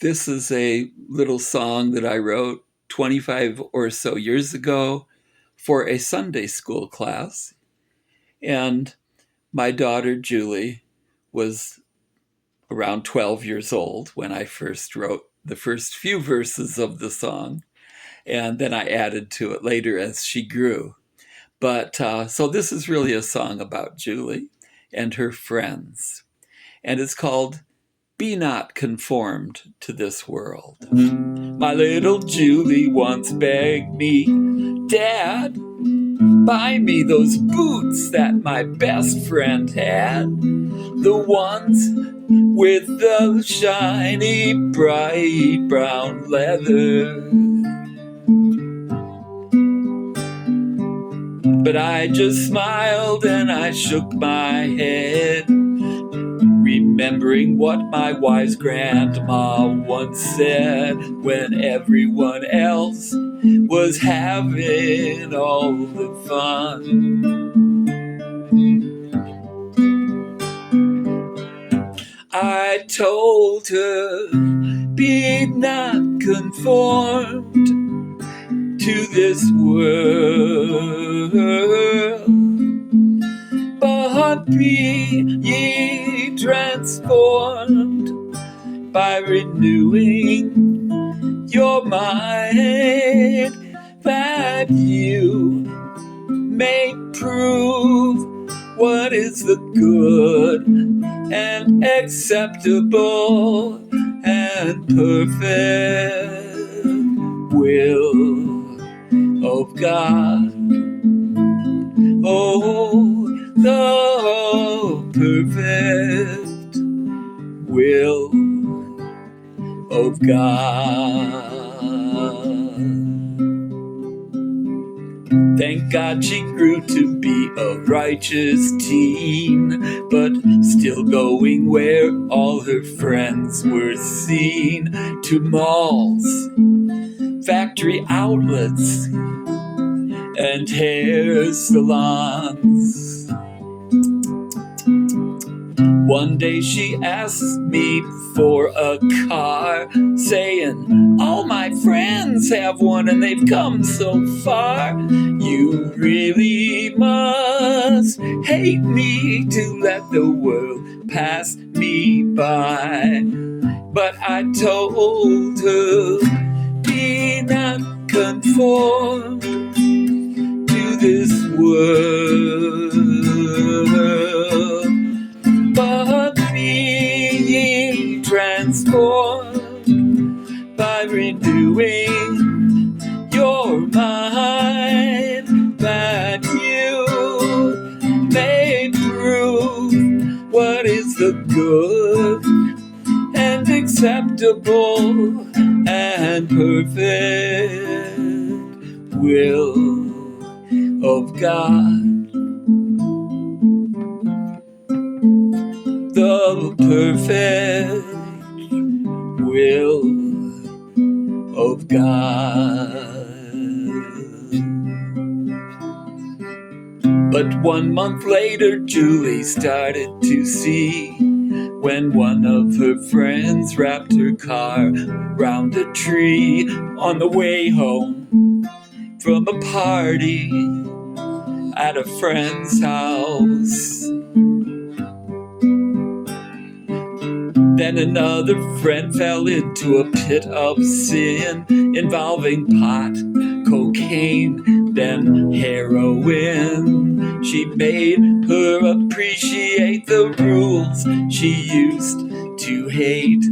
This is a little song that I wrote 25 or so years ago for a Sunday school class. And my daughter, Julie, was around 12 years old when I first wrote the first few verses of the song. And then I added to it later as she grew. But so this is really a song about Julie and her friends. And it's called Be Not Conformed to This World. My little Julie once begged me, Dad, buy me those boots that my best friend had. The ones with the shiny, bright brown leather. But I just smiled and I shook my head, remembering what my wise grandma once said when everyone else was having all the fun. I told her, be not conformed to this world, but be ye transformed by renewing your mind, that you may prove what is the good and acceptable and perfect will of God. Oh, the perfect will of God. Thank God she grew to be a righteous teen, but still going where all her friends were seen, to malls, factory outlets, and hair salons. One day she asked me for a car, saying, all my friends have one and they've come so far. You really must hate me to let the world pass me by. But I told her, be not conformed to this world, but be ye transformed by renewing your mind, that you may prove what is the good and acceptable and perfect will of God. The perfect will of God. But 1 month later, Julie started to see, when one of her friends wrapped her car round a tree on the way home from a party at a friend's house. Then another friend fell into a pit of sin involving pot, cocaine, then heroin. She made her appreciate the rules she used to hate.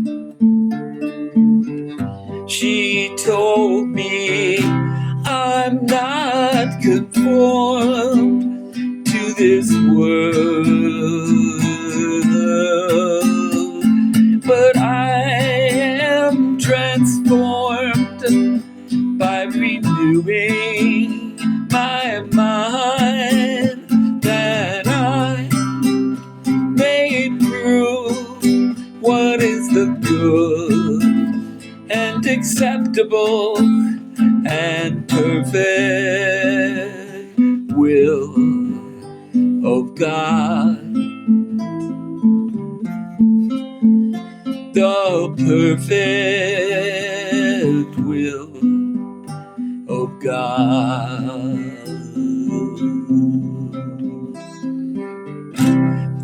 She told me, I'm not conformed to this world, but I am transformed by renewing my mind, that I may prove what is the good and acceptable and perfect will of God. the perfect will of God.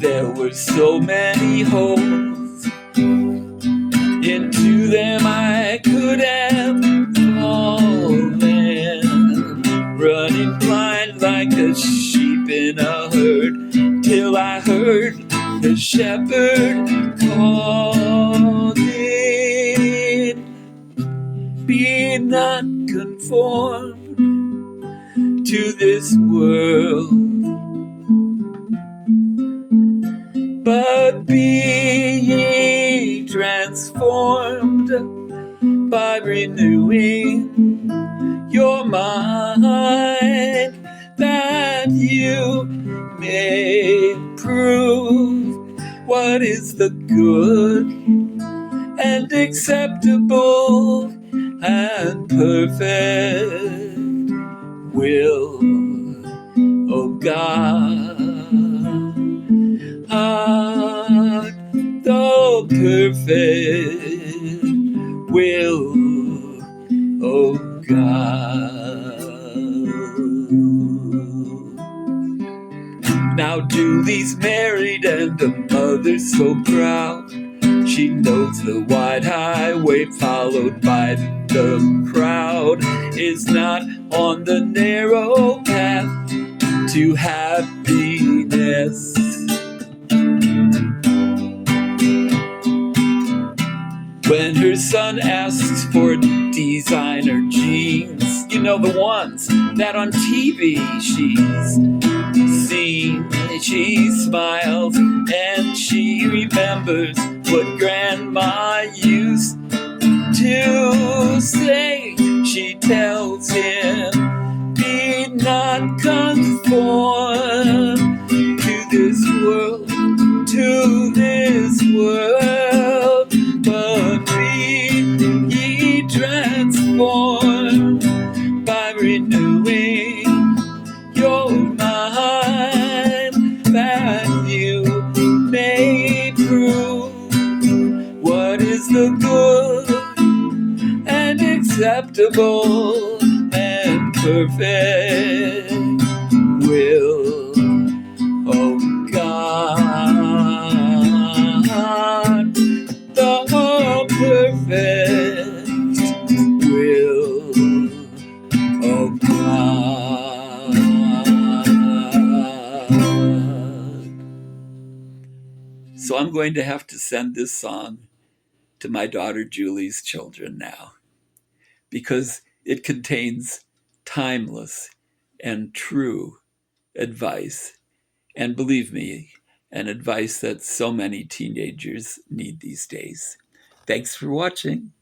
There were so many holes, into them I could have fallen, running blind like a sheep in a herd, till I heard the shepherd calling, be not conformed to this world, but be ye transformed by renewing your mind, that you may prove what is the good and acceptable and perfect will of God. The perfect will of God. Now Julie's married and the mother's so proud. She knows the wide highway followed by the crowd is not on the narrow path to happiness. When her son asks for designer jeans, you know, the ones that on TV she's seen, she smiles and she remembers what grandma used to say. She tells him, be not conformed to this world, but be ye transformed by renewing your mind, that you may prove what is the good and acceptable and perfect will of God. The perfect will of God. So I'm going to have to send this song to my daughter Julie's children now, because it contains timeless and true advice. And believe me, an advice that so many teenagers need these days. Thanks for watching.